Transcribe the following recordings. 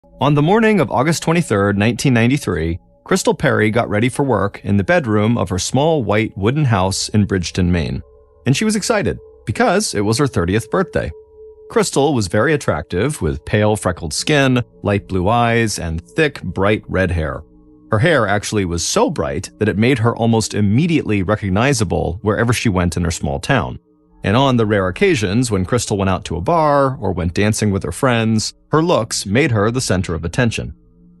On the morning of August 23, 1993, Crystal Perry got ready for work in the bedroom of her small white wooden house in Bridgeton, Maine. And she was excited because it was her 30th birthday. Crystal was very attractive with pale freckled skin, light blue eyes, and thick, bright red hair. Her hair actually was so bright that it made her almost immediately recognizable wherever she went in her small town. And on the rare occasions when Crystal went out to a bar or went dancing with her friends, her looks made her the center of attention.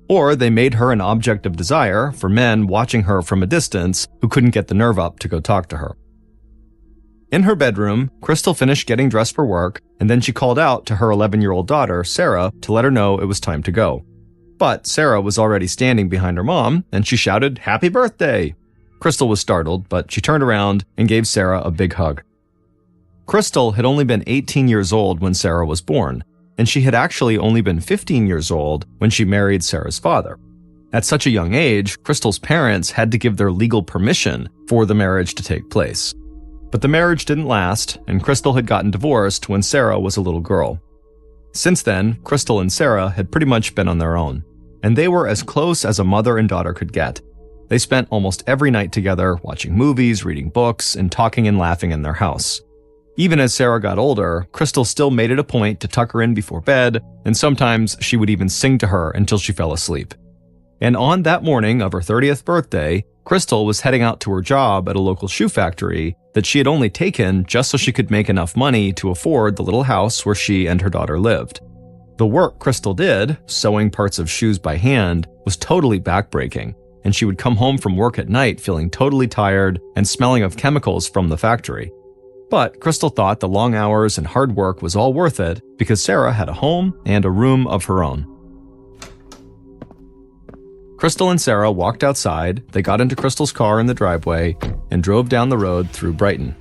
Or they made her an object of desire for men watching her from a distance who couldn't get the nerve up to go talk to her. In her bedroom, Crystal finished getting dressed for work, and then she called out to her 11-year-old daughter, Sarah, to let her know it was time to go. But Sarah was already standing behind her mom, and she shouted, "Happy birthday!" Crystal was startled, but she turned around and gave Sarah a big hug. Crystal had only been 18 years old when Sarah was born, and she had actually only been 15 years old when she married Sarah's father. At such a young age, Crystal's parents had to give their legal permission for the marriage to take place. But the marriage didn't last, and Crystal had gotten divorced when Sarah was a little girl. Since then, Crystal and Sarah had pretty much been on their own, and they were as close as a mother and daughter could get. They spent almost every night together, watching movies, reading books, and talking and laughing in their house. Even as Sarah got older, Crystal still made it a point to tuck her in before bed, and sometimes she would even sing to her until she fell asleep. And on that morning of her 30th birthday, Crystal was heading out to her job at a local shoe factory that she had only taken just so she could make enough money to afford the little house where she and her daughter lived. The work Crystal did, sewing parts of shoes by hand, was totally backbreaking, and she would come home from work at night feeling totally tired and smelling of chemicals from the factory. But Crystal thought the long hours and hard work was all worth it because Sarah had a home and a room of her own. Crystal and Sarah walked outside, they got into Crystal's car in the driveway, and drove down the road through Brighton.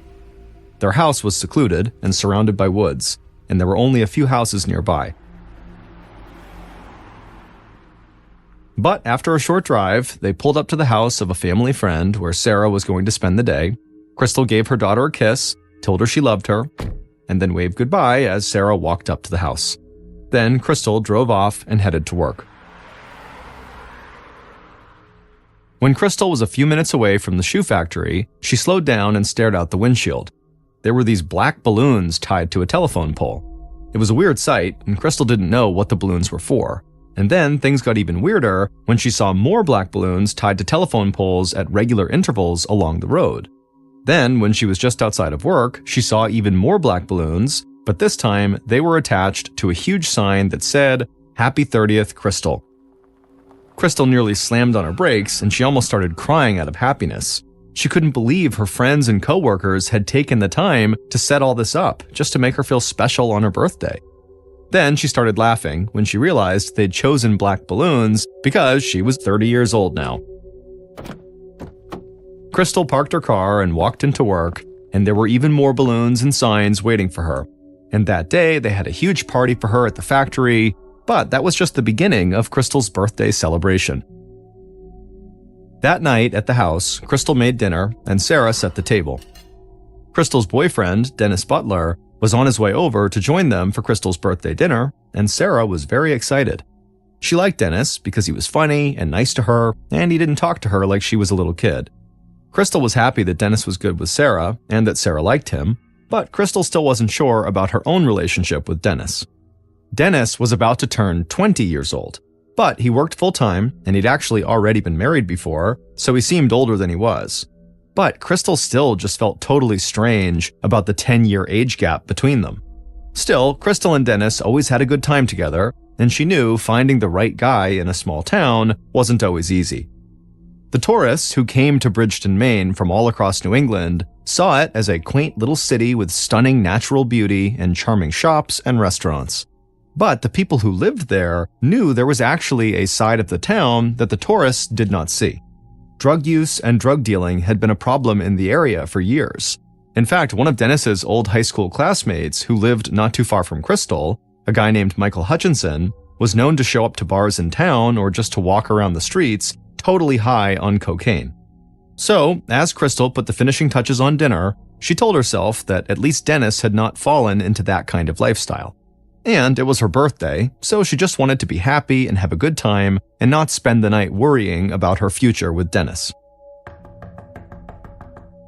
Their house was secluded and surrounded by woods, and there were only a few houses nearby. But after a short drive, they pulled up to the house of a family friend where Sarah was going to spend the day. Crystal gave her daughter a kiss, told her she loved her, and then waved goodbye as Sarah walked up to the house. Then Crystal drove off and headed to work. When Crystal was a few minutes away from the shoe factory, she slowed down and stared out the windshield. There were these black balloons tied to a telephone pole. It was a weird sight, and Crystal didn't know what the balloons were for. And then things got even weirder when she saw more black balloons tied to telephone poles at regular intervals along the road. Then, when she was just outside of work, she saw even more black balloons, but this time they were attached to a huge sign that said, "Happy 30th, Crystal." Crystal nearly slammed on her brakes, and she almost started crying out of happiness. She couldn't believe her friends and coworkers had taken the time to set all this up just to make her feel special on her birthday. Then she started laughing when she realized they'd chosen black balloons because she was 30 years old now. Crystal parked her car and walked into work, and there were even more balloons and signs waiting for her. And that day, they had a huge party for her at the factory, but that was just the beginning of Crystal's birthday celebration. That night at the house, Crystal made dinner, and Sarah set the table. Crystal's boyfriend, Dennis Butler, was on his way over to join them for Crystal's birthday dinner, and Sarah was very excited. She liked Dennis because he was funny and nice to her, and he didn't talk to her like she was a little kid. Crystal was happy that Dennis was good with Sarah and that Sarah liked him, but Crystal still wasn't sure about her own relationship with Dennis. Dennis was about to turn 20 years old, but he worked full-time and he'd actually already been married before, so he seemed older than he was. But Crystal still just felt totally strange about the 10-year age gap between them. Still, Crystal and Dennis always had a good time together, and she knew finding the right guy in a small town wasn't always easy. The tourists who came to Bridgeton, Maine from all across New England saw it as a quaint little city with stunning natural beauty and charming shops and restaurants. But the people who lived there knew there was actually a side of the town that the tourists did not see. Drug use and drug dealing had been a problem in the area for years. In fact, one of Dennis's old high school classmates who lived not too far from Crystal, a guy named Michael Hutchinson, was known to show up to bars in town or just to walk around the streets totally high on cocaine. So, as Crystal put the finishing touches on dinner, she told herself that at least Dennis had not fallen into that kind of lifestyle. And it was her birthday, so she just wanted to be happy and have a good time and not spend the night worrying about her future with Dennis.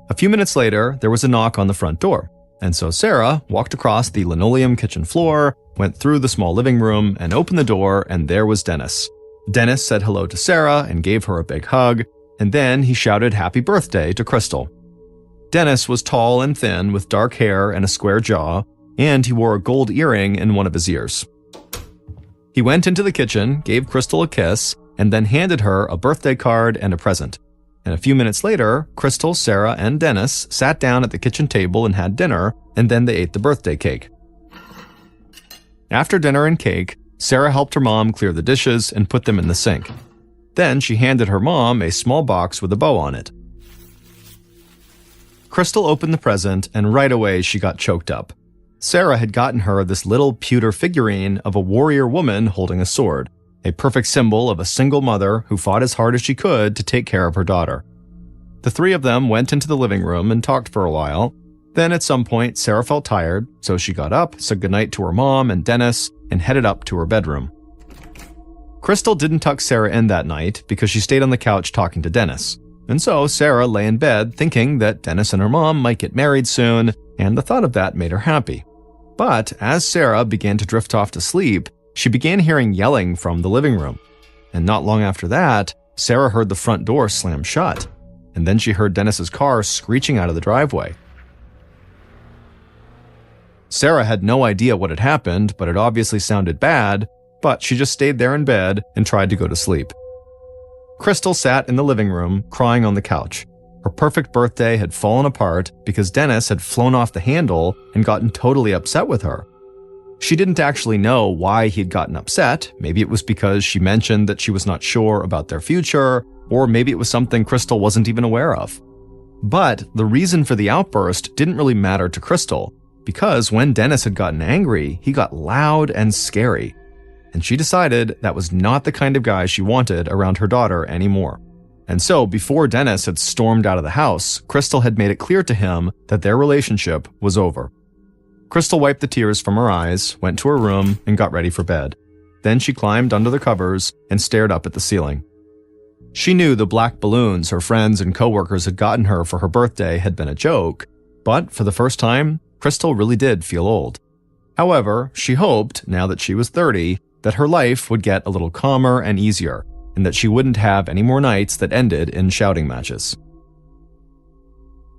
A few minutes later, there was a knock on the front door, and so Sarah walked across the linoleum kitchen floor, went through the small living room, and opened the door, and there was Dennis. Dennis said hello to Sarah and gave her a big hug, and then he shouted happy birthday to Crystal. Dennis was tall and thin with dark hair and a square jaw, and he wore a gold earring in one of his ears. He went into the kitchen, gave Crystal a kiss, and then handed her a birthday card and a present. And a few minutes later, Crystal, Sarah, and Dennis sat down at the kitchen table and had dinner, and then they ate the birthday cake. After dinner and cake, Sarah helped her mom clear the dishes and put them in the sink. Then she handed her mom a small box with a bow on it. Crystal opened the present, and right away she got choked up. Sarah had gotten her this little pewter figurine of a warrior woman holding a sword, a perfect symbol of a single mother who fought as hard as she could to take care of her daughter. The three of them went into the living room and talked for a while. Then at some point, Sarah felt tired, so she got up, said goodnight to her mom and Dennis, and headed up to her bedroom. Crystal didn't tuck Sarah in that night because she stayed on the couch talking to Dennis. And so Sarah lay in bed thinking that Dennis and her mom might get married soon, and the thought of that made her happy. But as Sarah began to drift off to sleep, she began hearing yelling from the living room. And not long after that, Sarah heard the front door slam shut. And then she heard Dennis's car screeching out of the driveway. Sarah had no idea what had happened, but it obviously sounded bad, but she just stayed there in bed and tried to go to sleep. Crystal sat in the living room, crying on the couch. Her perfect birthday had fallen apart because Dennis had flown off the handle and gotten totally upset with her. She didn't actually know why he'd gotten upset. Maybe it was because she mentioned that she was not sure about their future, or maybe it was something Crystal wasn't even aware of. But the reason for the outburst didn't really matter to Crystal, because when Dennis had gotten angry, he got loud and scary. And she decided that was not the kind of guy she wanted around her daughter anymore. And so, before Dennis had stormed out of the house, Crystal had made it clear to him that their relationship was over. Crystal wiped the tears from her eyes, went to her room, and got ready for bed. Then she climbed under the covers and stared up at the ceiling. She knew the black balloons her friends and coworkers had gotten her for her birthday had been a joke, but for the first time, Crystal really did feel old. However, she hoped, now that she was 30, that her life would get a little calmer and easier, and that she wouldn't have any more nights that ended in shouting matches.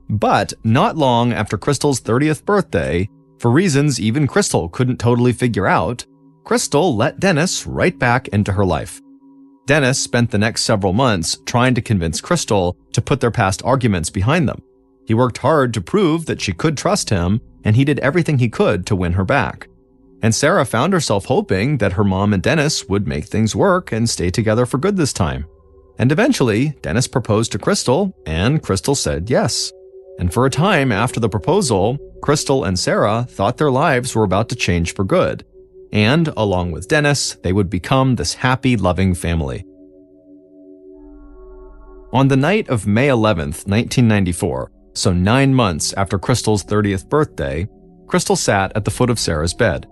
But not long after Crystal's 30th birthday, for reasons even Crystal couldn't totally figure out, Crystal let Dennis right back into her life. Dennis spent the next several months trying to convince Crystal to put their past arguments behind them. He worked hard to prove that she could trust him, and he did everything he could to win her back. And Sarah found herself hoping that her mom and Dennis would make things work and stay together for good this time. And eventually, Dennis proposed to Crystal, and Crystal said yes. And for a time after the proposal, Crystal and Sarah thought their lives were about to change for good. And, along with Dennis, they would become this happy, loving family. On the night of May 11th, 1994, so 9 months after Crystal's 30th birthday, Crystal sat at the foot of Sarah's bed.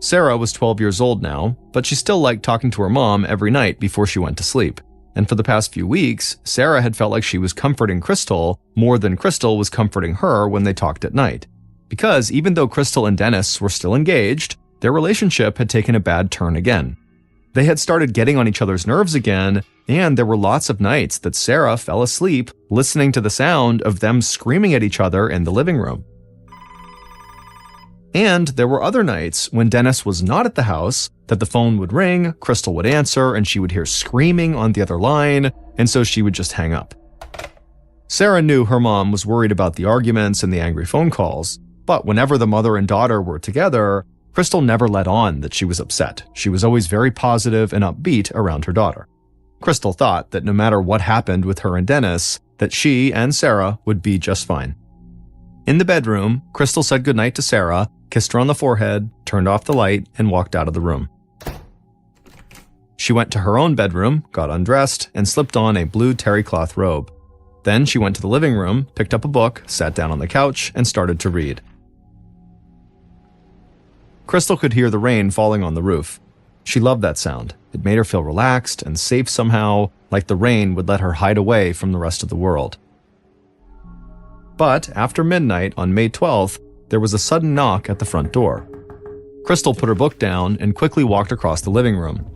Sarah was 12 years old now, but she still liked talking to her mom every night before she went to sleep. And for the past few weeks, Sarah had felt like she was comforting Crystal more than Crystal was comforting her when they talked at night. Because even though Crystal and Dennis were still engaged, their relationship had taken a bad turn again. They had started getting on each other's nerves again, and there were lots of nights that Sarah fell asleep listening to the sound of them screaming at each other in the living room. And there were other nights when Dennis was not at the house that the phone would ring, Crystal would answer, and she would hear screaming on the other line, and so she would just hang up. Sarah knew her mom was worried about the arguments and the angry phone calls, but whenever the mother and daughter were together, Crystal never let on that she was upset. She was always very positive and upbeat around her daughter. Crystal thought that no matter what happened with her and Dennis, that she and Sarah would be just fine. In the bedroom, Crystal said goodnight to Sarah, kissed her on the forehead, turned off the light, and walked out of the room. She went to her own bedroom, got undressed, and slipped on a blue terry cloth robe. Then she went to the living room, picked up a book, sat down on the couch, and started to read. Crystal could hear the rain falling on the roof. She loved that sound. It made her feel relaxed and safe somehow, like the rain would let her hide away from the rest of the world. But after midnight on May 12th, there was a sudden knock at the front door. Crystal put her book down and quickly walked across the living room.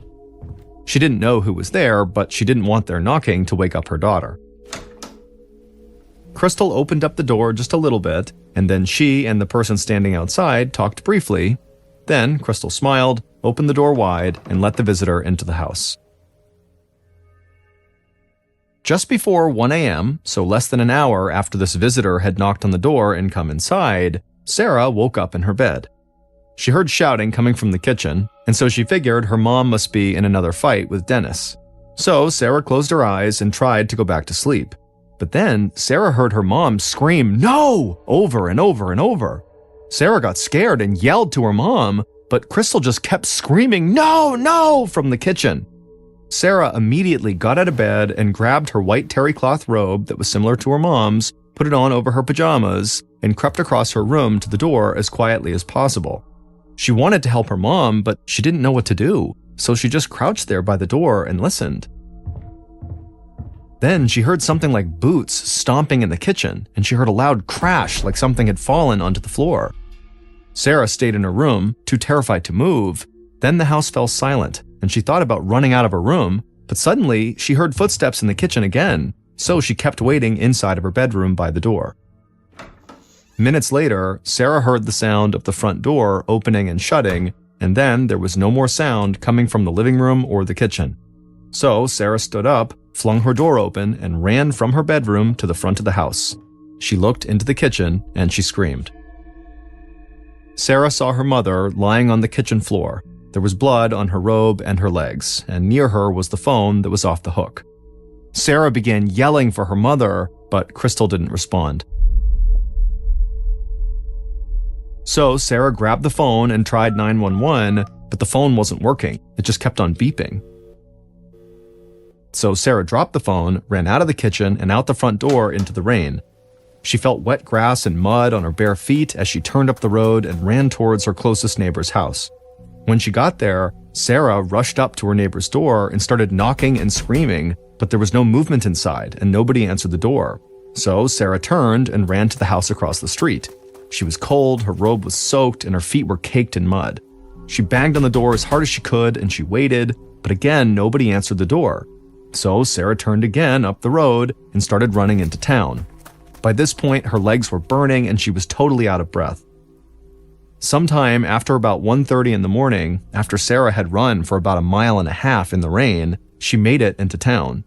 She didn't know who was there, but she didn't want their knocking to wake up her daughter. Crystal opened up the door just a little bit, and then she and the person standing outside talked briefly. Then Crystal smiled, opened the door wide, and let the visitor into the house. Just before 1 a.m., so less than an hour after this visitor had knocked on the door and come inside, Sarah woke up in her bed. She heard shouting coming from the kitchen, and so she figured her mom must be in another fight with Dennis. So Sarah closed her eyes and tried to go back to sleep. But then Sarah heard her mom scream, "No!" over and over and over. Sarah got scared and yelled to her mom, but Crystal just kept screaming, "No, no!" from the kitchen. Sarah immediately got out of bed and grabbed her white terry cloth robe that was similar to her mom's, put it on over her pajamas, and crept across her room to the door as quietly as possible. She wanted to help her mom, but she didn't know what to do, so she just crouched there by the door and listened. Then she heard something like boots stomping in the kitchen, and she heard a loud crash like something had fallen onto the floor. Sarah stayed in her room, too terrified to move. Then the house fell silent, and she thought about running out of her room, but suddenly she heard footsteps in the kitchen again, so she kept waiting inside of her bedroom by the door. Minutes later, Sarah heard the sound of the front door opening and shutting, and then there was no more sound coming from the living room or the kitchen. So Sarah stood up, flung her door open, and ran from her bedroom to the front of the house. She looked into the kitchen and she screamed. Sarah saw her mother lying on the kitchen floor. There was blood on her robe and her legs, and near her was the phone that was off the hook. Sarah began yelling for her mother, but Crystal didn't respond. So Sarah grabbed the phone and tried 911, but the phone wasn't working. It just kept on beeping. So Sarah dropped the phone, ran out of the kitchen and out the front door into the rain. She felt wet grass and mud on her bare feet as she turned up the road and ran towards her closest neighbor's house. When she got there, Sarah rushed up to her neighbor's door and started knocking and screaming, but there was no movement inside and nobody answered the door. So Sarah turned and ran to the house across the street. She was cold, her robe was soaked, and her feet were caked in mud. She banged on the door as hard as she could and she waited, but again nobody answered the door. So Sarah turned again up the road and started running into town. By this point, her legs were burning and she was totally out of breath. Sometime after about 1:30 in the morning, after Sarah had run for about 1.5 miles in the rain, she made it into town.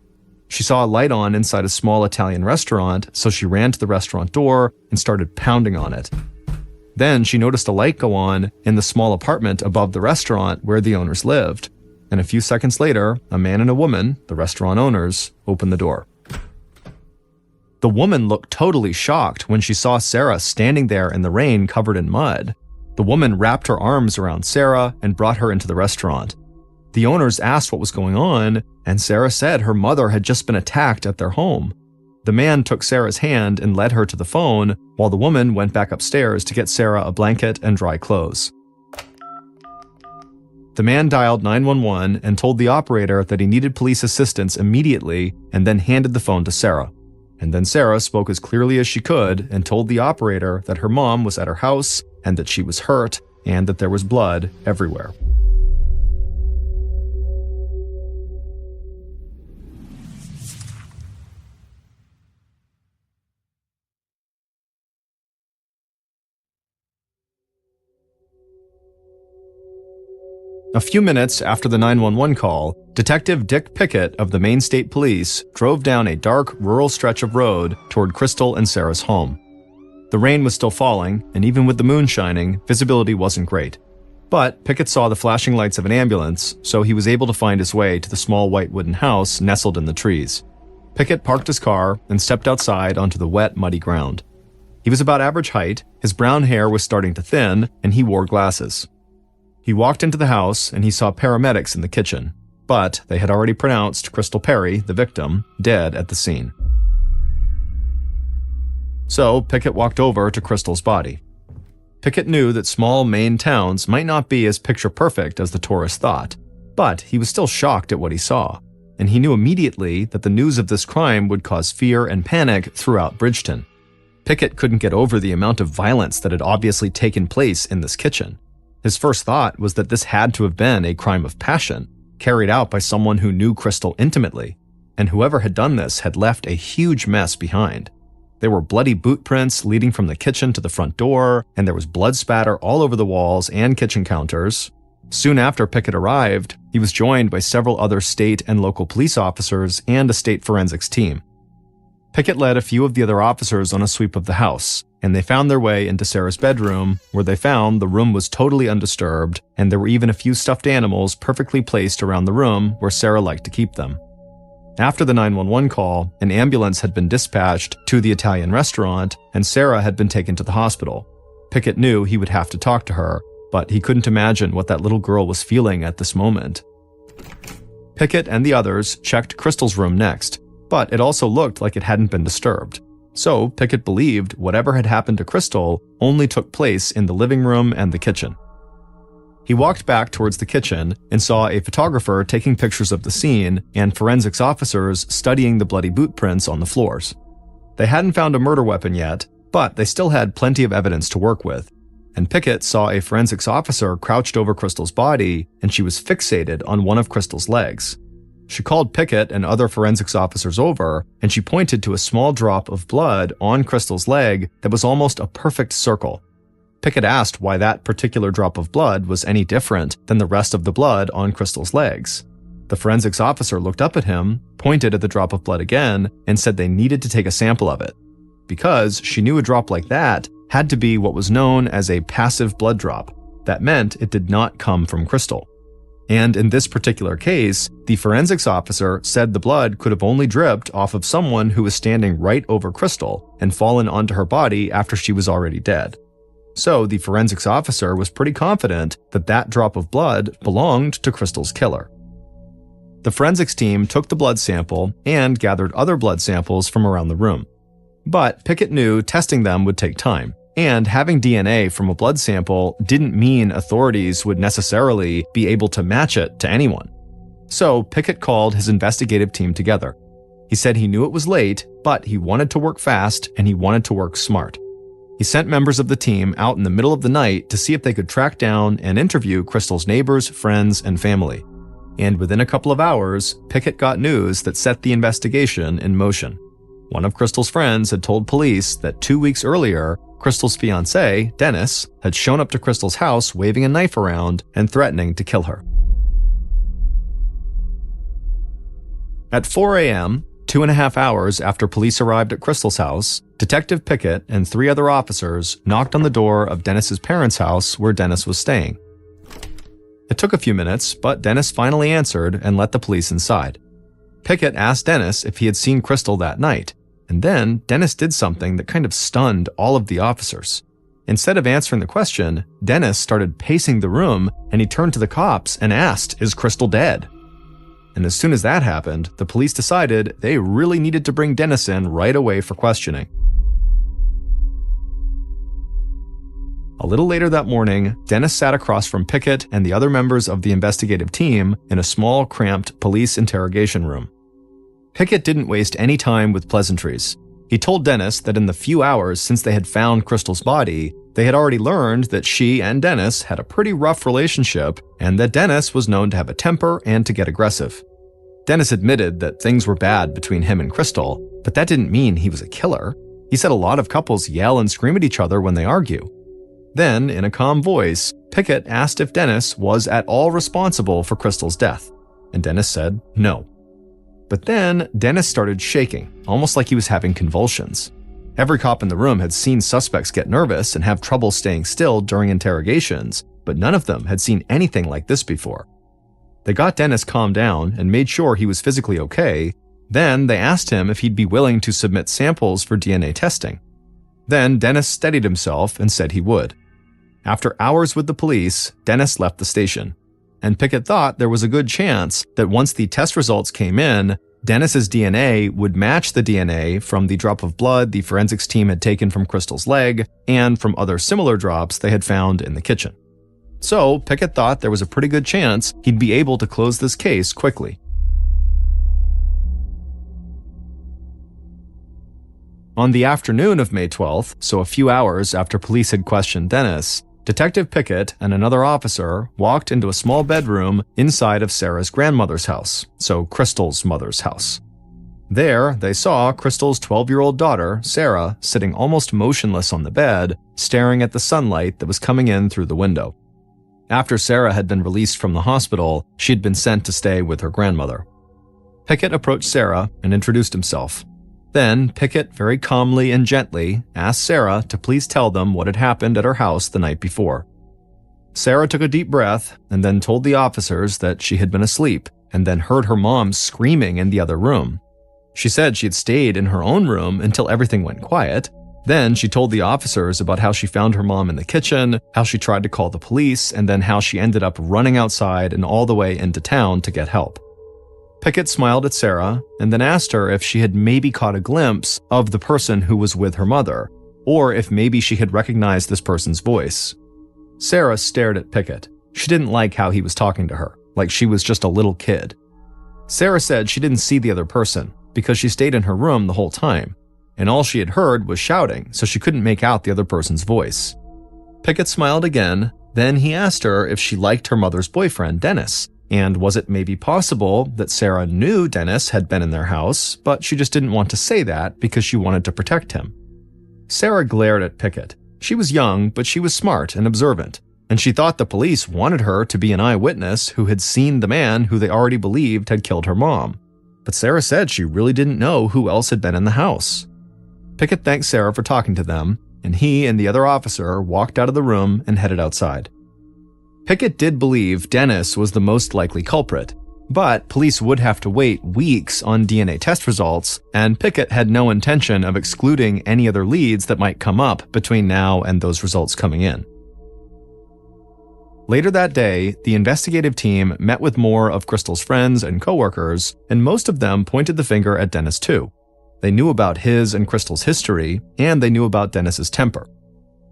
She saw a light on inside a small Italian restaurant, so she ran to the restaurant door and started pounding on it. Then she noticed a light go on in the small apartment above the restaurant where the owners lived. And a few seconds later, a man and a woman, the restaurant owners, opened the door. The woman looked totally shocked when she saw Sarah standing there in the rain covered in mud. The woman wrapped her arms around Sarah and brought her into the restaurant. The owners asked what was going on, and Sarah said her mother had just been attacked at their home. The man took Sarah's hand and led her to the phone, while the woman went back upstairs to get Sarah a blanket and dry clothes. The man dialed 911 and told the operator that he needed police assistance immediately and then handed the phone to Sarah. And then Sarah spoke as clearly as she could and told the operator that her mom was at her house and that she was hurt and that there was blood everywhere. A few minutes after the 911 call, Detective Dick Pickett of the Maine State Police drove down a dark, rural stretch of road toward Crystal and Sarah's home. The rain was still falling, and even with the moon shining, visibility wasn't great. But Pickett saw the flashing lights of an ambulance, so he was able to find his way to the small white wooden house nestled in the trees. Pickett parked his car and stepped outside onto the wet, muddy ground. He was about average height, his brown hair was starting to thin, and he wore glasses. He walked into the house and he saw paramedics in the kitchen, but they had already pronounced Crystal Perry, the victim, dead at the scene. So Pickett walked over to Crystal's body. Pickett knew that small Maine towns might not be as picture-perfect as the tourists thought, but he was still shocked at what he saw, and he knew immediately that the news of this crime would cause fear and panic throughout Bridgeton. Pickett couldn't get over the amount of violence that had obviously taken place in this kitchen. His first thought was that this had to have been a crime of passion, carried out by someone who knew Crystal intimately, and whoever had done this had left a huge mess behind. There were bloody boot prints leading from the kitchen to the front door, and there was blood spatter all over the walls and kitchen counters. Soon after Pickett arrived, he was joined by several other state and local police officers and a state forensics team. Pickett led a few of the other officers on a sweep of the house, and they found their way into Sarah's bedroom, where they found the room was totally undisturbed, and there were even a few stuffed animals perfectly placed around the room where Sarah liked to keep them. After the 911 call, an ambulance had been dispatched to the Italian restaurant, and Sarah had been taken to the hospital. Pickett knew he would have to talk to her, but he couldn't imagine what that little girl was feeling at this moment. Pickett and the others checked Crystal's room next, but it also looked like it hadn't been disturbed. So Pickett believed whatever had happened to Crystal only took place in the living room and the kitchen. He walked back towards the kitchen and saw a photographer taking pictures of the scene and forensics officers studying the bloody boot prints on the floors. They hadn't found a murder weapon yet, but they still had plenty of evidence to work with. And Pickett saw a forensics officer crouched over Crystal's body, and she was fixated on one of Crystal's legs. She called Pickett and other forensics officers over, and she pointed to a small drop of blood on Crystal's leg that was almost a perfect circle. Pickett asked why that particular drop of blood was any different than the rest of the blood on Crystal's legs. The forensics officer looked up at him, pointed at the drop of blood again, and said they needed to take a sample of it, because she knew a drop like that had to be what was known as a passive blood drop. That meant it did not come from Crystal. And in this particular case, the forensics officer said the blood could have only dripped off of someone who was standing right over Crystal and fallen onto her body after she was already dead. So the forensics officer was pretty confident that that drop of blood belonged to Crystal's killer. The forensics team took the blood sample and gathered other blood samples from around the room. But Pickett knew testing them would take time, and having DNA from a blood sample didn't mean authorities would necessarily be able to match it to anyone. So Pickett called his investigative team together. He said he knew it was late, but he wanted to work fast and he wanted to work smart. He sent members of the team out in the middle of the night to see if they could track down and interview Crystal's neighbors, friends, and family. And within a couple of hours, Pickett got news that set the investigation in motion. One of Crystal's friends had told police that 2 weeks earlier, Crystal's fiancé, Dennis, had shown up to Crystal's house waving a knife around and threatening to kill her. At 4 a.m., 2.5 hours after police arrived at Crystal's house, Detective Pickett and 3 other officers knocked on the door of Dennis's parents' house where Dennis was staying. It took a few minutes, but Dennis finally answered and let the police inside. Pickett asked Dennis if he had seen Crystal that night, and then Dennis did something that kind of stunned all of the officers. Instead of answering the question, Dennis started pacing the room and he turned to the cops and asked, "Is Crystal dead?" And as soon as that happened, the police decided they really needed to bring Dennis in right away for questioning. A little later that morning, Dennis sat across from Pickett and the other members of the investigative team in a small, cramped police interrogation room. Pickett didn't waste any time with pleasantries. He told Dennis that in the few hours since they had found Crystal's body, they had already learned that she and Dennis had a pretty rough relationship and that Dennis was known to have a temper and to get aggressive. Dennis admitted that things were bad between him and Crystal, but that didn't mean he was a killer. He said a lot of couples yell and scream at each other when they argue. Then, in a calm voice, Pickett asked if Dennis was at all responsible for Crystal's death, and Dennis said no. But then, Dennis started shaking, almost like he was having convulsions. Every cop in the room had seen suspects get nervous and have trouble staying still during interrogations, but none of them had seen anything like this before. They got Dennis calmed down and made sure he was physically okay. Then they asked him if he'd be willing to submit samples for DNA testing. Then Dennis steadied himself and said he would. After hours with the police, Dennis left the station, and Pickett thought there was a good chance that once the test results came in, Dennis's DNA would match the DNA from the drop of blood the forensics team had taken from Crystal's leg and from other similar drops they had found in the kitchen. So Pickett thought there was a pretty good chance he'd be able to close this case quickly. On the afternoon of May 12th, so a few hours after police had questioned Dennis, Detective Pickett and another officer walked into a small bedroom inside of Sarah's grandmother's house, so Crystal's mother's house. There, they saw Crystal's 12-year-old daughter, Sarah, sitting almost motionless on the bed, staring at the sunlight that was coming in through the window. After Sarah had been released from the hospital, she had been sent to stay with her grandmother. Pickett approached Sarah and introduced himself. Then, Pickett very calmly and gently asked Sarah to please tell them what had happened at her house the night before. Sarah took a deep breath and then told the officers that she had been asleep and then heard her mom screaming in the other room. She said she had stayed in her own room until everything went quiet. Then she told the officers about how she found her mom in the kitchen, how she tried to call the police, and then how she ended up running outside and all the way into town to get help. Pickett smiled at Sarah and then asked her if she had maybe caught a glimpse of the person who was with her mother, or if maybe she had recognized this person's voice. Sarah stared at Pickett. She didn't like how he was talking to her, like she was just a little kid. Sarah said she didn't see the other person because she stayed in her room the whole time, and all she had heard was shouting, so she couldn't make out the other person's voice. Pickett smiled again, then he asked her if she liked her mother's boyfriend, Dennis. And was it maybe possible that Sarah knew Dennis had been in their house, but she just didn't want to say that because she wanted to protect him? Sarah glared at Pickett. She was young, but she was smart and observant, and she thought the police wanted her to be an eyewitness who had seen the man who they already believed had killed her mom. But Sarah said she really didn't know who else had been in the house. Pickett thanked Sarah for talking to them, and he and the other officer walked out of the room and headed outside. Pickett did believe Dennis was the most likely culprit, but police would have to wait weeks on DNA test results, and Pickett had no intention of excluding any other leads that might come up between now and those results coming in. Later that day, the investigative team met with more of Crystal's friends and coworkers, and most of them pointed the finger at Dennis too. They knew about his and Crystal's history, and they knew about Dennis's temper.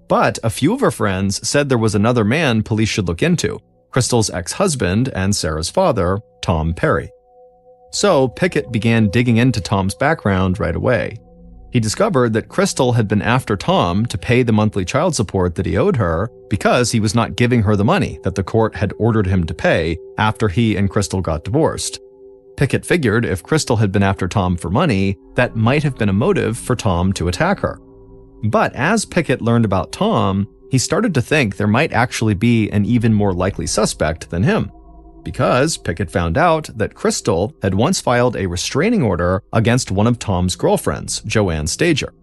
But a few of her friends said there was another man police should look into, Crystal's ex-husband and Sarah's father, Tom Perry. So Pickett began digging into Tom's background right away. He discovered that Crystal had been after Tom to pay the monthly child support that he owed her because he was not giving her the money that the court had ordered him to pay after he and Crystal got divorced. Pickett figured if Crystal had been after Tom for money, that might have been a motive for Tom to attack her. But as Pickett learned about Tom, he started to think there might actually be an even more likely suspect than him. Because Pickett found out that Crystal had once filed a restraining order against one of Tom's girlfriends, Joanne Stager.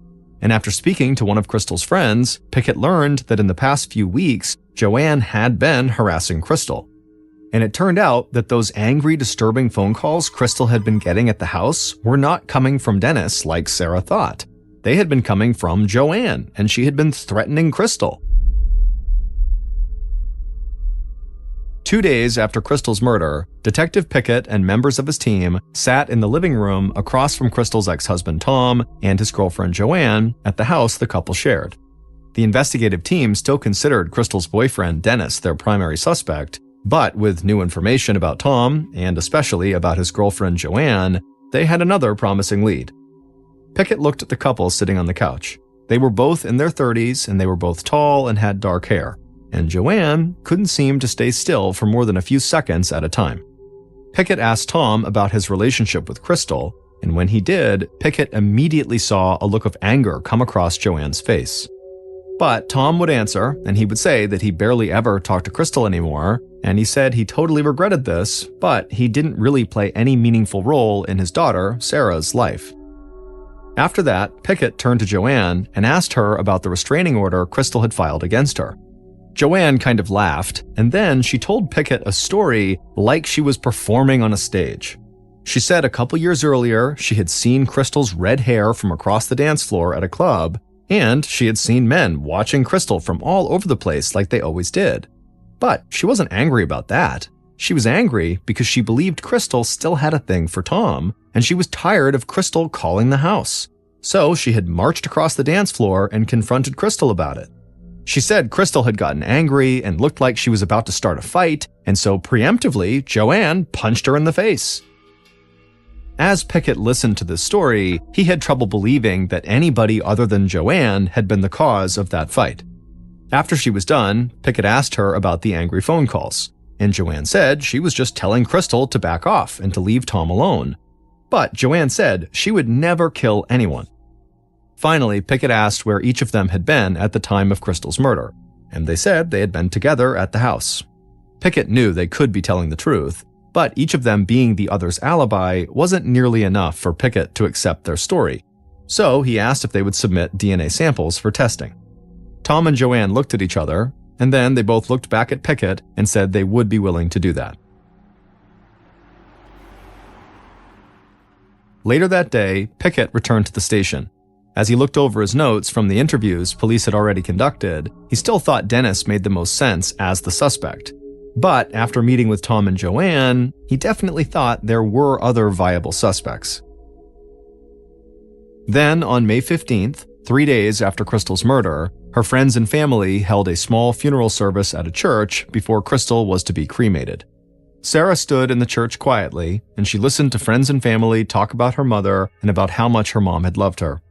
And after speaking to one of Crystal's friends, Pickett learned that in the past few weeks, Joanne had been harassing Crystal. And it turned out that those angry, disturbing phone calls Crystal had been getting at the house were not coming from Dennis like Sarah thought. They had been coming from Joanne, and she had been threatening Crystal. 2 days after Crystal's murder, Detective Pickett and members of his team sat in the living room across from Crystal's ex-husband Tom and his girlfriend Joanne at the house the couple shared. The investigative team still considered Crystal's boyfriend Dennis their primary suspect, but with new information about Tom, and especially about his girlfriend Joanne, they had another promising lead. Pickett looked at the couple sitting on the couch. They were both in their 30s, and they were both tall and had dark hair. And Joanne couldn't seem to stay still for more than a few seconds at a time. Pickett asked Tom about his relationship with Crystal, and when he did, Pickett immediately saw a look of anger come across Joanne's face. But Tom would answer, and he would say that he barely ever talked to Crystal anymore, and he said he totally regretted this, but he didn't really play any meaningful role in his daughter, Sarah's life. After that, Pickett turned to Joanne and asked her about the restraining order Crystal had filed against her. Joanne kind of laughed, and then she told Pickett a story like she was performing on a stage. She said a couple years earlier she had seen Crystal's red hair from across the dance floor at a club, and she had seen men watching Crystal from all over the place like they always did. But she wasn't angry about that. She was angry because she believed Crystal still had a thing for Tom, and she was tired of Crystal calling the house. So she had marched across the dance floor and confronted Crystal about it. She said Crystal had gotten angry and looked like she was about to start a fight, and so preemptively, Joanne punched her in the face. As Pickett listened to this story, he had trouble believing that anybody other than Joanne had been the cause of that fight. After she was done, Pickett asked her about the angry phone calls, and Joanne said she was just telling Crystal to back off and to leave Tom alone. But Joanne said she would never kill anyone. Finally, Pickett asked where each of them had been at the time of Crystal's murder, and they said they had been together at the house. Pickett knew they could be telling the truth, but each of them being the other's alibi wasn't nearly enough for Pickett to accept their story. So he asked if they would submit DNA samples for testing. Tom and Joanne looked at each other, and then they both looked back at Pickett and said they would be willing to do that. Later that day, Pickett returned to the station. As he looked over his notes from the interviews police had already conducted, he still thought Dennis made the most sense as the suspect. But after meeting with Tom and Joanne, he definitely thought there were other viable suspects. Then, on May 15th, 3 days after Crystal's murder, her friends and family held a small funeral service at a church before Crystal was to be cremated. Sarah stood in the church quietly, and she listened to friends and family talk about her mother and about how much her mom had loved her.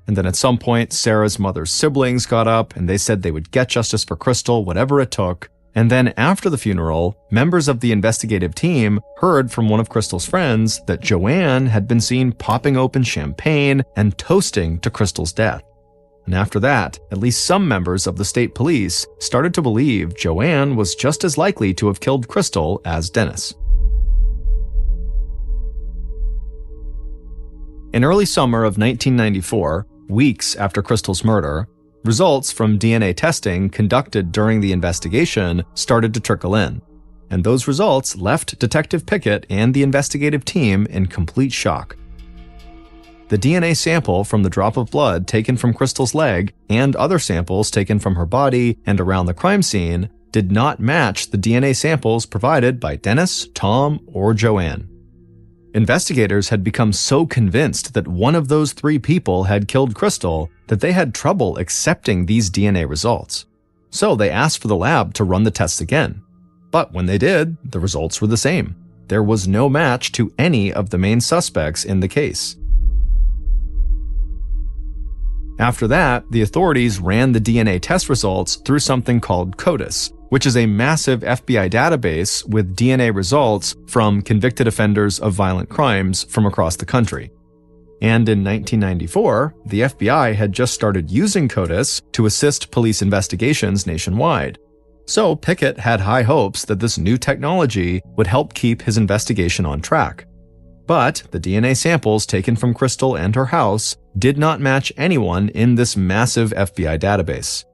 And then at some point, Sarah's mother's siblings got up and they said they would get justice for Crystal, whatever it took. And then after the funeral, members of the investigative team heard from one of Crystal's friends that Joanne had been seen popping open champagne and toasting to Crystal's death. And after that, at least some members of the state police started to believe Joanne was just as likely to have killed Crystal as Dennis. In early summer of 1994, weeks after Crystal's murder, results from DNA testing conducted during the investigation started to trickle in, and those results left Detective Pickett and the investigative team in complete shock. The DNA sample from the drop of blood taken from Crystal's leg and other samples taken from her body and around the crime scene did not match the DNA samples provided by Dennis, Tom, or Joanne. Investigators had become so convinced that one of those three people had killed Crystal that they had trouble accepting these DNA results. So they asked for the lab to run the tests again. But when they did, the results were the same. There was no match to any of the main suspects in the case. After that, the authorities ran the DNA test results through something called CODIS, which is a massive FBI database with DNA results from convicted offenders of violent crimes from across the country. And in 1994, the FBI had just started using CODIS to assist police investigations nationwide. So Pickett had high hopes that this new technology would help keep his investigation on track. But the DNA samples taken from Crystal and her house did not match anyone in this massive FBI database.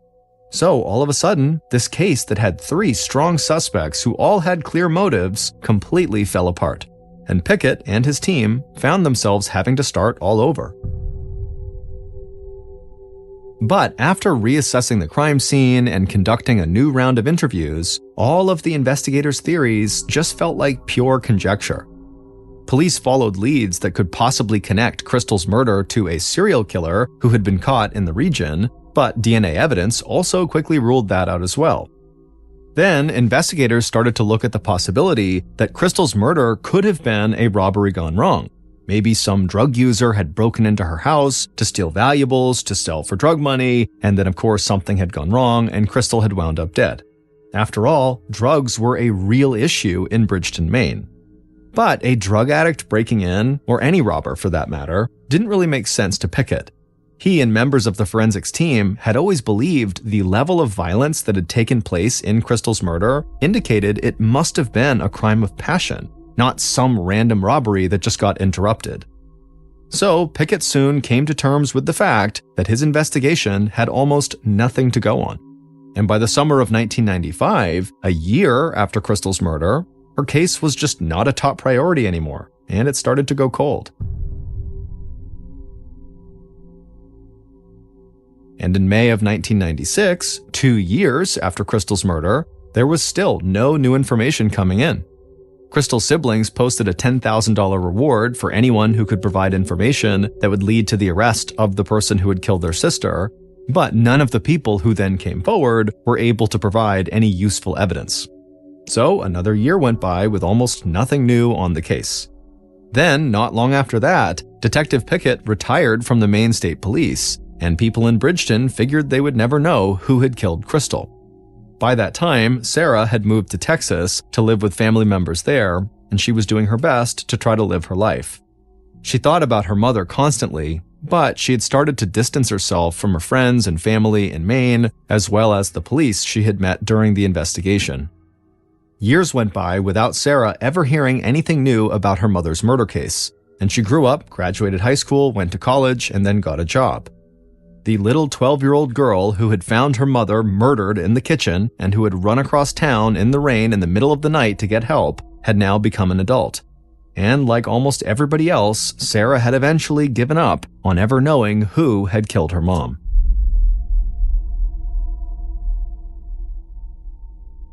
So all of a sudden, this case that had three strong suspects who all had clear motives completely fell apart, and Pickett and his team found themselves having to start all over. But after reassessing the crime scene and conducting a new round of interviews, all of the investigators' theories just felt like pure conjecture. Police followed leads that could possibly connect Crystal's murder to a serial killer who had been caught in the region, but DNA evidence also quickly ruled that out as well. Then, investigators started to look at the possibility that Crystal's murder could have been a robbery gone wrong. Maybe some drug user had broken into her house to steal valuables to sell for drug money, and then of course something had gone wrong and Crystal had wound up dead. After all, drugs were a real issue in Bridgeton, Maine. But a drug addict breaking in, or any robber for that matter, didn't really make sense to Pickett. He and members of the forensics team had always believed the level of violence that had taken place in Crystal's murder indicated it must have been a crime of passion, not some random robbery that just got interrupted. So Pickett soon came to terms with the fact that his investigation had almost nothing to go on. And by the summer of 1995, a year after Crystal's murder, her case was just not a top priority anymore, and it started to go cold. And in May of 1996, 2 years after Crystal's murder, there was still no new information coming in. Crystal's siblings posted a $10,000 reward for anyone who could provide information that would lead to the arrest of the person who had killed their sister, but none of the people who then came forward were able to provide any useful evidence. So another year went by with almost nothing new on the case. Then, not long after that, Detective Pickett retired from the Maine State Police, and people in Bridgeton figured they would never know who had killed Crystal. By that time, Sarah had moved to Texas to live with family members there, and she was doing her best to try to live her life. She thought about her mother constantly, but she had started to distance herself from her friends and family in Maine, as well as the police she had met during the investigation. Years went by without Sarah ever hearing anything new about her mother's murder case, and she grew up, graduated high school, went to college, and then got a job. The little 12-year-old girl who had found her mother murdered in the kitchen and who had run across town in the rain in the middle of the night to get help had now become an adult. And like almost everybody else, Sarah had eventually given up on ever knowing who had killed her mom.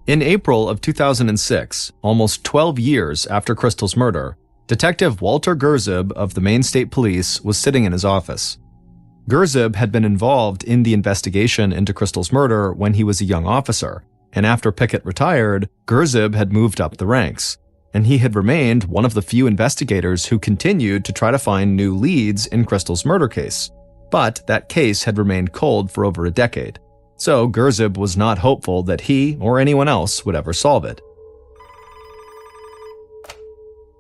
In April of 2006, almost 12 years after Crystal's murder, Detective Walter Gerzib of the Maine State Police was sitting in his office. Gerzib had been involved in the investigation into Crystal's murder when he was a young officer, and after Pickett retired, Gerzib had moved up the ranks, and he had remained one of the few investigators who continued to try to find new leads in Crystal's murder case. But that case had remained cold for over a decade. So Gerzib was not hopeful that he or anyone else would ever solve it.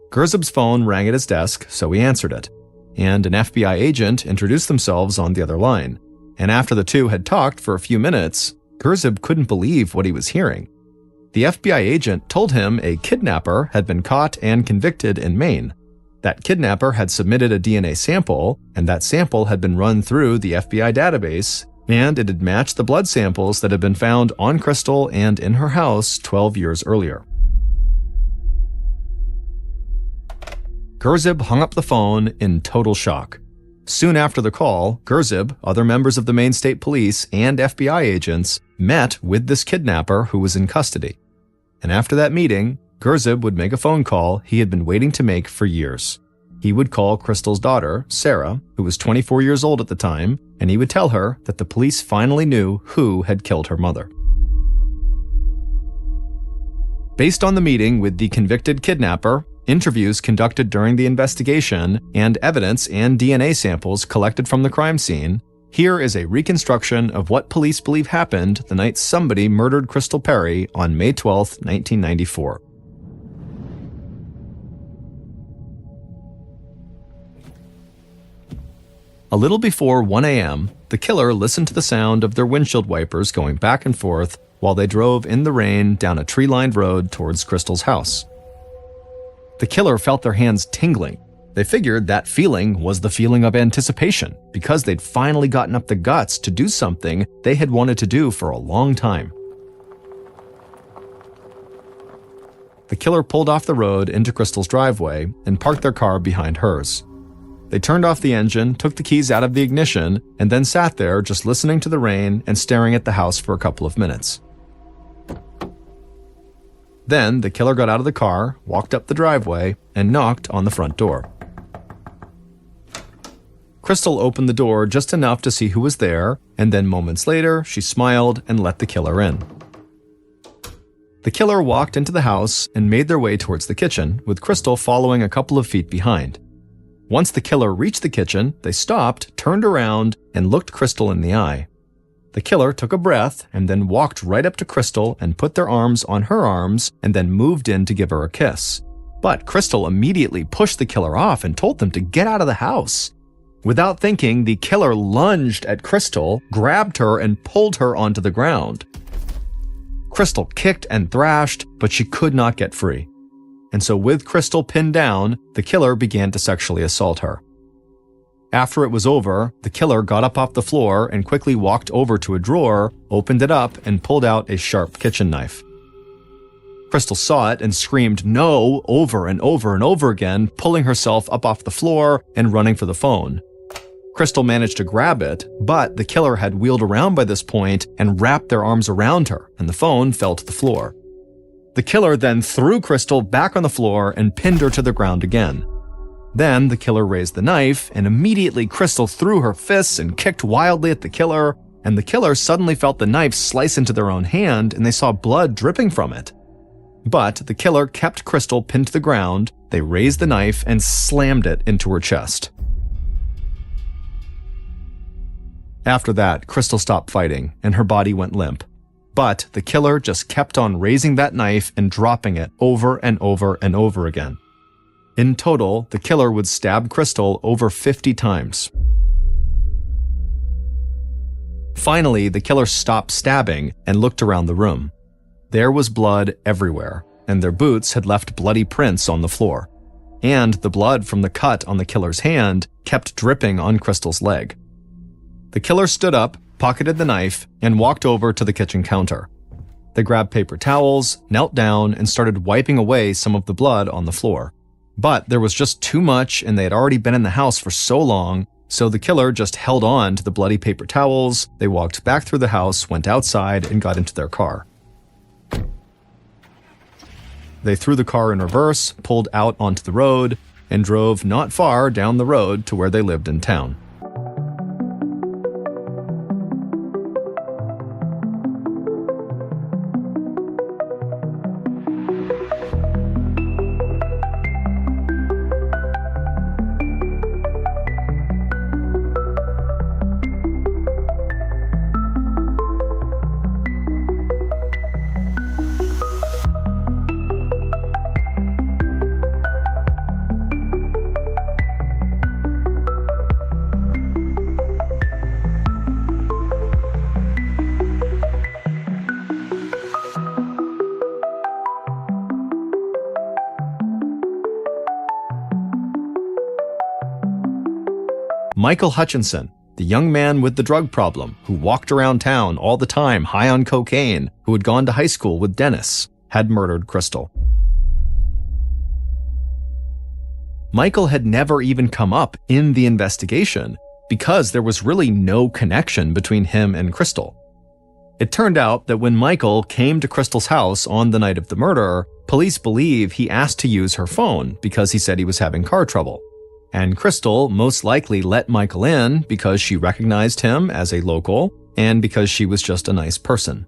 Gerzib's phone rang at his desk, so he answered it, and an FBI agent introduced themselves on the other line. And after the two had talked for a few minutes, Gerzib couldn't believe what he was hearing. The FBI agent told him a kidnapper had been caught and convicted in Maine. That kidnapper had submitted a DNA sample, and that sample had been run through the FBI database, and it had matched the blood samples that had been found on Crystal and in her house 12 years earlier. Gerzib hung up the phone in total shock. Soon after the call, Gerzib, other members of the Maine State Police, and FBI agents met with this kidnapper who was in custody. And after that meeting, Gerzib would make a phone call he had been waiting to make for years. He would call Crystal's daughter, Sarah, who was 24 years old at the time, and he would tell her that the police finally knew who had killed her mother. Based on the meeting with the convicted kidnapper, interviews conducted during the investigation, and evidence and DNA samples collected from the crime scene, here is a reconstruction of what police believe happened the night somebody murdered Crystal Perry on May 12, 1994. A little before 1 a.m., the killer listened to the sound of their windshield wipers going back and forth while they drove in the rain down a tree-lined road towards Crystal's house. The killer felt their hands tingling. They figured that feeling was the feeling of anticipation because they'd finally gotten up the guts to do something they had wanted to do for a long time. The killer pulled off the road into Crystal's driveway and parked their car behind hers. They turned off the engine, took the keys out of the ignition, and then sat there just listening to the rain and staring at the house for a couple of minutes. Then the killer got out of the car, walked up the driveway, and knocked on the front door. Crystal opened the door just enough to see who was there, and then moments later, she smiled and let the killer in. The killer walked into the house and made their way towards the kitchen, with Crystal following a couple of feet behind. Once the killer reached the kitchen, they stopped, turned around, and looked Crystal in the eye. The killer took a breath and then walked right up to Crystal and put their arms on her arms and then moved in to give her a kiss. But Crystal immediately pushed the killer off and told them to get out of the house. Without thinking, the killer lunged at Crystal, grabbed her, and pulled her onto the ground. Crystal kicked and thrashed, but she could not get free. And so with Crystal pinned down, the killer began to sexually assault her. After it was over, the killer got up off the floor and quickly walked over to a drawer, opened it up, and pulled out a sharp kitchen knife. Crystal saw it and screamed "no" over and over and over again, pulling herself up off the floor and running for the phone. Crystal managed to grab it, but the killer had wheeled around by this point and wrapped their arms around her, and the phone fell to the floor. The killer then threw Crystal back on the floor and pinned her to the ground again. Then the killer raised the knife, and immediately Crystal threw her fists and kicked wildly at the killer, and the killer suddenly felt the knife slice into their own hand and they saw blood dripping from it. But the killer kept Crystal pinned to the ground, they raised the knife and slammed it into her chest. After that, Crystal stopped fighting and her body went limp. But the killer just kept on raising that knife and dropping it over and over and over again. In total, the killer would stab Crystal over 50 times. Finally, the killer stopped stabbing and looked around the room. There was blood everywhere, and their boots had left bloody prints on the floor. And the blood from the cut on the killer's hand kept dripping on Crystal's leg. The killer stood up, pocketed the knife, and walked over to the kitchen counter. They grabbed paper towels, knelt down, and started wiping away some of the blood on the floor. But there was just too much, and they had already been in the house for so long, so the killer just held on to the bloody paper towels. They walked back through the house, went outside, and got into their car. They threw the car in reverse, pulled out onto the road, and drove not far down the road to where they lived in town. Michael Hutchinson, the young man with the drug problem who walked around town all the time high on cocaine, who had gone to high school with Dennis, had murdered Crystal. Michael had never even come up in the investigation because there was really no connection between him and Crystal. It turned out that when Michael came to Crystal's house on the night of the murder, police believe he asked to use her phone because he said he was having car trouble. And Crystal most likely let Michael in because she recognized him as a local and because she was just a nice person.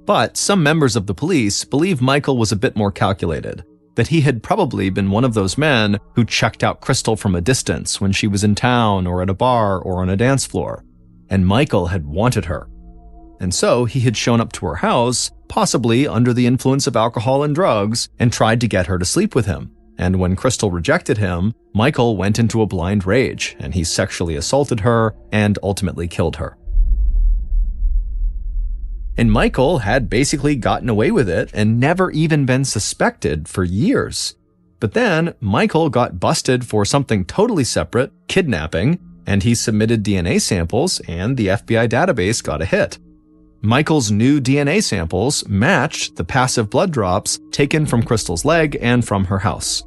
But some members of the police believe Michael was a bit more calculated, that he had probably been one of those men who checked out Crystal from a distance when she was in town or at a bar or on a dance floor. And Michael had wanted her. And so he had shown up to her house, possibly under the influence of alcohol and drugs, and tried to get her to sleep with him. And when Crystal rejected him, Michael went into a blind rage, and he sexually assaulted her and ultimately killed her. And Michael had basically gotten away with it and never even been suspected for years. But then Michael got busted for something totally separate, kidnapping, and he submitted DNA samples and the FBI database got a hit. Michael's new DNA samples matched the passive blood drops taken from Crystal's leg and from her house.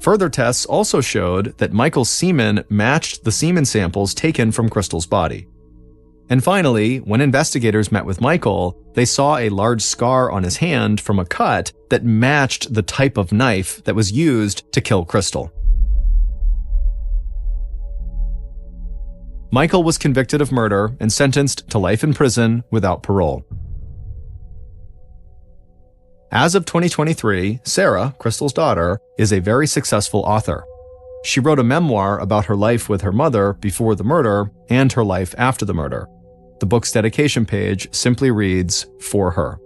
Further tests also showed that Michael's semen matched the semen samples taken from Crystal's body. And finally, when investigators met with Michael, they saw a large scar on his hand from a cut that matched the type of knife that was used to kill Crystal. Michael was convicted of murder and sentenced to life in prison without parole. As of 2023, Sarah, Crystal's daughter, is a very successful author. She wrote a memoir about her life with her mother before the murder and her life after the murder. The book's dedication page simply reads, "For her."